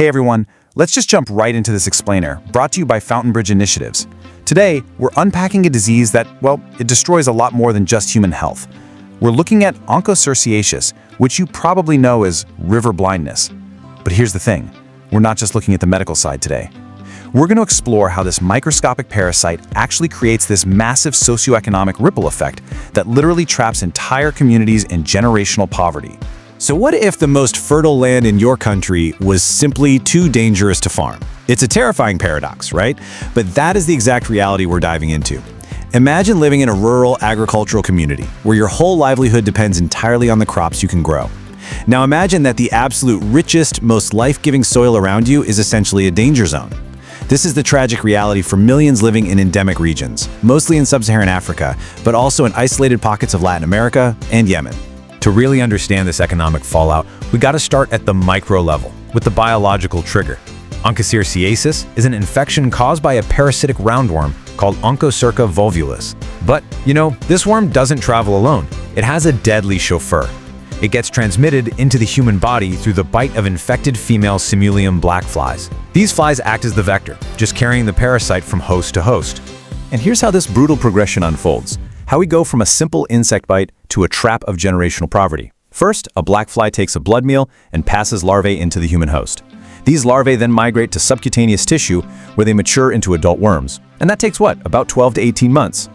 Hey everyone, let's just jump right into this explainer, brought to you by Fountain Bridge Initiatives. Today, we're unpacking a disease that, well, it destroys a lot more than just human health. We're looking at Onchocerciasis, which you probably know as river blindness. But here's the thing, we're not just looking at the medical side today. We're going to explore how this microscopic parasite actually creates this massive socioeconomic ripple effect that literally traps entire communities in generational poverty. So what if the most fertile land in your country was simply too dangerous to farm? It's a terrifying paradox, right? But that is the exact reality we're diving into. Imagine living in a rural agricultural community where your whole livelihood depends entirely on the crops you can grow. Now imagine that the absolute richest, most life-giving soil around you is essentially a danger zone. This is the tragic reality for millions living in endemic regions, mostly in sub-Saharan Africa, but also in isolated pockets of Latin America and Yemen. To really understand this economic fallout, we got to start at the micro level, with the biological trigger. Onchocerciasis is an infection caused by a parasitic roundworm called Onchocerca volvulus. But, this worm doesn't travel alone. It has a deadly chauffeur. It gets transmitted into the human body through the bite of infected female simulium blackflies. These flies act as the vector, just carrying the parasite from host to host. And here's how this brutal progression unfolds. How we go from a simple insect bite to a trap of generational poverty. First, a blackfly takes a blood meal and passes larvae into the human host. These larvae then migrate to subcutaneous tissue where they mature into adult worms. And that takes about 12 to 18 months.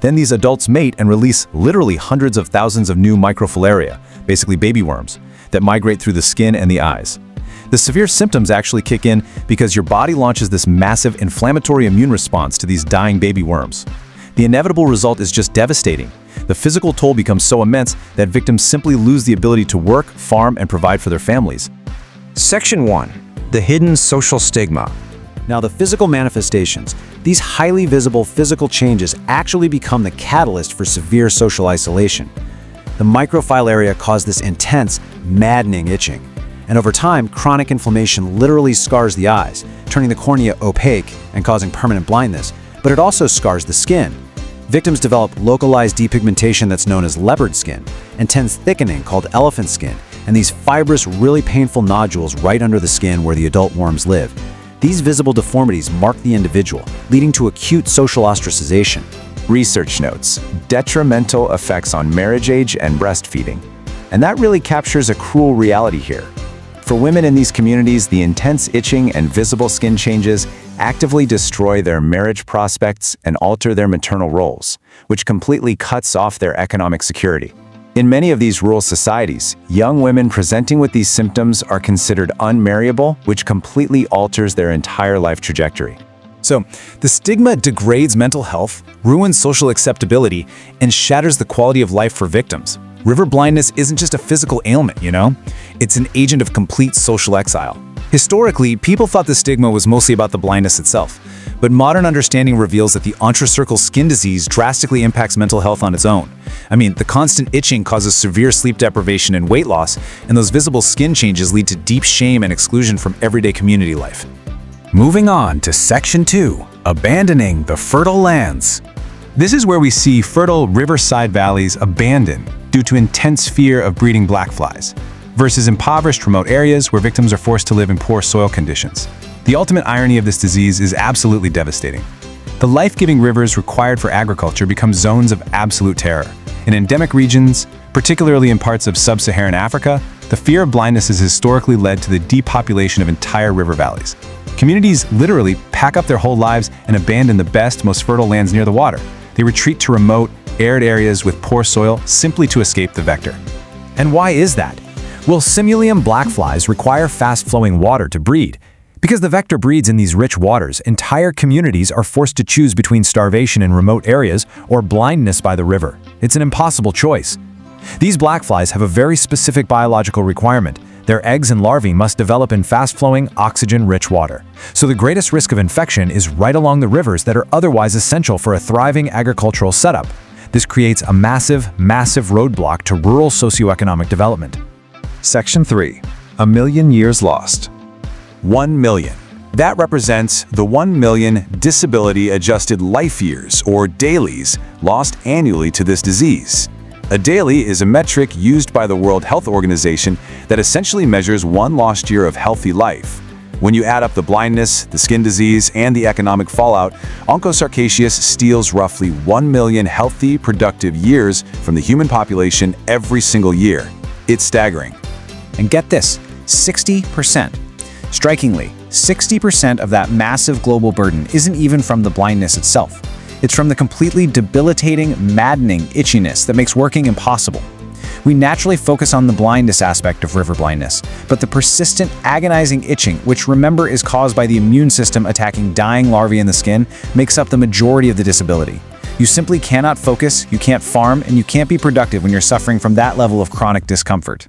Then these adults mate and release literally hundreds of thousands of new microfilaria, basically baby worms, that migrate through the skin and the eyes. The severe symptoms actually kick in because your body launches this massive inflammatory immune response to these dying baby worms. The inevitable result is just devastating. The physical toll becomes so immense that victims simply lose the ability to work, farm, and provide for their families. Section 1. The hidden social stigma. Now, the physical manifestations, these highly visible physical changes actually become the catalyst for severe social isolation. The microfilaria cause this intense, maddening itching. And over time, chronic inflammation literally scars the eyes, turning the cornea opaque and causing permanent blindness. But it also scars the skin. Victims develop localized depigmentation that's known as leopard skin, intense thickening called elephant skin, and these fibrous, really painful nodules right under the skin where the adult worms live. These visible deformities mark the individual, leading to acute social ostracization. Research notes, detrimental effects on marriage age and breastfeeding. And that really captures a cruel reality here. For women in these communities, the intense itching and visible skin changes actively destroy their marriage prospects and alter their maternal roles, which completely cuts off their economic security. In many of these rural societies, young women presenting with these symptoms are considered unmarriable, which completely alters their entire life trajectory. So, the stigma degrades mental health, ruins social acceptability, and shatters the quality of life for victims. River blindness isn't just a physical ailment, It's an agent of complete social exile. Historically, people thought the stigma was mostly about the blindness itself, but modern understanding reveals that the onchocercal skin disease drastically impacts mental health on its own. The constant itching causes severe sleep deprivation and weight loss, and those visible skin changes lead to deep shame and exclusion from everyday community life. Moving on to Section 2, Abandoning the Fertile Lands. This is where we see fertile riverside valleys abandoned due to intense fear of breeding blackflies, versus impoverished remote areas where victims are forced to live in poor soil conditions. The ultimate irony of this disease is absolutely devastating. The life-giving rivers required for agriculture become zones of absolute terror. In endemic regions, particularly in parts of sub-Saharan Africa, the fear of blindness has historically led to the depopulation of entire river valleys. Communities literally pack up their whole lives and abandon the best, most fertile lands near the water. They retreat to remote, arid areas with poor soil simply to escape the vector. And why is that? Well, simulium blackflies require fast-flowing water to breed. Because the vector breeds in these rich waters, entire communities are forced to choose between starvation in remote areas or blindness by the river. It's an impossible choice. These blackflies have a very specific biological requirement. Their eggs and larvae must develop in fast-flowing, oxygen-rich water. So the greatest risk of infection is right along the rivers that are otherwise essential for a thriving agricultural setup. This creates a massive roadblock to rural socioeconomic development. Section 3. A million years lost. 1 million. That represents the 1 million disability-adjusted life years, or dailies, lost annually to this disease. A daily is a metric used by the World Health Organization that essentially measures one lost year of healthy life. When you add up the blindness, the skin disease, and the economic fallout, Onchocerciasis steals roughly 1 million healthy, productive years from the human population every single year. It's staggering. And get this, 60%. Strikingly, 60% of that massive global burden isn't even from the blindness itself. It's from the completely debilitating, maddening itchiness that makes working impossible. We naturally focus on the blindness aspect of river blindness, but the persistent, agonizing itching, which remember is caused by the immune system attacking dying larvae in the skin, makes up the majority of the disability. You simply cannot focus, you can't farm, and you can't be productive when you're suffering from that level of chronic discomfort.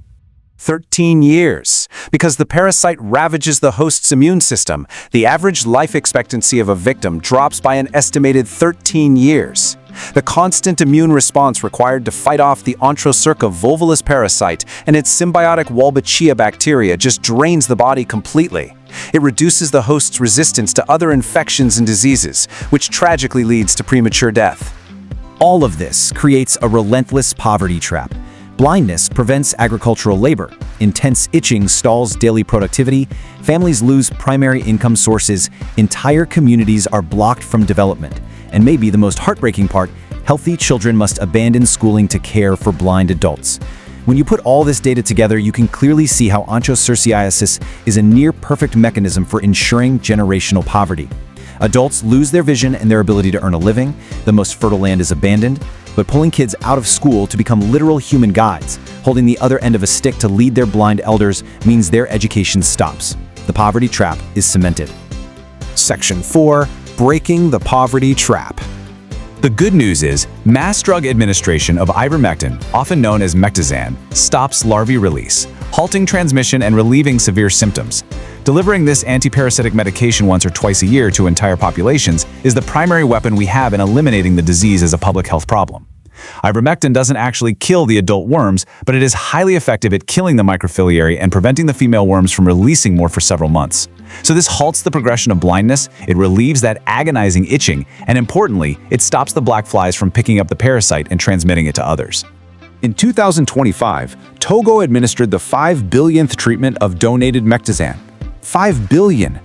13 years. Because the parasite ravages the host's immune system, the average life expectancy of a victim drops by an estimated 13 years. The constant immune response required to fight off the Onchocerca volvulus parasite and its symbiotic Wolbachia bacteria just drains the body completely. It reduces the host's resistance to other infections and diseases, which tragically leads to premature death. All of this creates a relentless poverty trap. Blindness prevents agricultural labor. Intense itching stalls daily productivity. Families lose primary income sources. Entire communities are blocked from development. And maybe the most heartbreaking part, healthy children must abandon schooling to care for blind adults. When you put all this data together, you can clearly see how onchocerciasis is a near-perfect mechanism for ensuring generational poverty. Adults lose their vision and their ability to earn a living. The most fertile land is abandoned. But pulling kids out of school to become literal human guides, holding the other end of a stick to lead their blind elders, means their education stops. The poverty trap is cemented. Section 4. Breaking the poverty trap. The good news is, mass drug administration of ivermectin, often known as Mectizan, stops larvae release, halting transmission and relieving severe symptoms. Delivering this antiparasitic medication once or twice a year to entire populations is the primary weapon we have in eliminating the disease as a public health problem. Ivermectin doesn't actually kill the adult worms, but it is highly effective at killing the microfiliary and preventing the female worms from releasing more for several months. So this halts the progression of blindness, it relieves that agonizing itching, and importantly, it stops the blackflies from picking up the parasite and transmitting it to others. In 2025, Togo administered the 5 billionth treatment of donated Mectizan. 5 billion!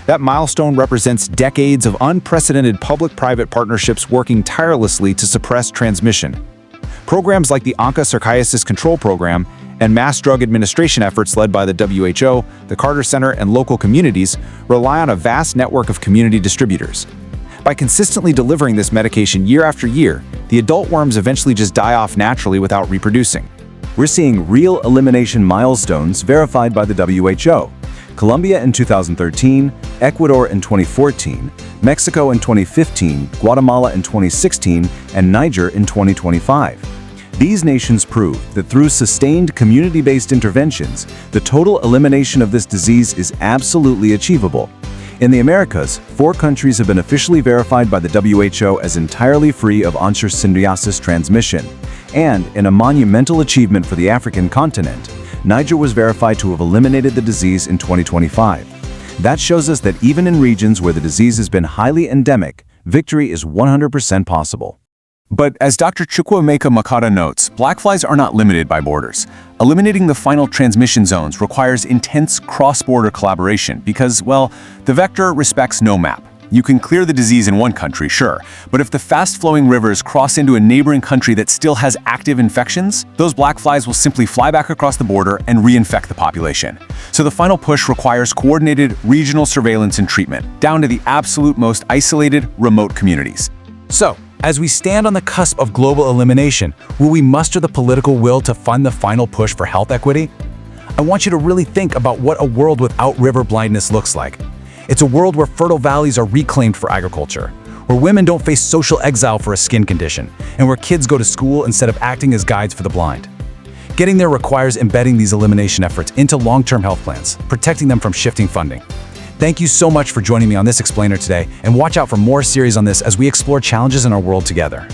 That milestone represents decades of unprecedented public-private partnerships working tirelessly to suppress transmission. Programs like the Onchocerciasis Control Program and mass drug administration efforts led by the WHO, the Carter Center, and local communities rely on a vast network of community distributors. By consistently delivering this medication year after year, the adult worms eventually just die off naturally without reproducing. We're seeing real elimination milestones verified by the WHO. Colombia in 2013, Ecuador in 2014, Mexico in 2015, Guatemala in 2016, and Niger in 2025. These nations prove that through sustained community-based interventions, the total elimination of this disease is absolutely achievable. In the Americas, 4 countries have been officially verified by the WHO as entirely free of onchocerciasis transmission. And in a monumental achievement for the African continent, Niger was verified to have eliminated the disease in 2025. That shows us that even in regions where the disease has been highly endemic, victory is 100% possible. But as Dr. Chukwuemeka Makata notes, blackflies are not limited by borders. Eliminating the final transmission zones requires intense cross-border collaboration because, well, the vector respects no map. You can clear the disease in one country, sure, but if the fast-flowing rivers cross into a neighboring country that still has active infections, those blackflies will simply fly back across the border and reinfect the population. So the final push requires coordinated regional surveillance and treatment, down to the absolute most isolated, remote communities. So, as we stand on the cusp of global elimination, will we muster the political will to fund the final push for health equity? I want you to really think about what a world without river blindness looks like. It's a world where fertile valleys are reclaimed for agriculture, where women don't face social exile for a skin condition, and where kids go to school instead of acting as guides for the blind. Getting there requires embedding these elimination efforts into long-term health plans, protecting them from shifting funding. Thank you so much for joining me on this explainer today, and watch out for more series on this as we explore challenges in our world together.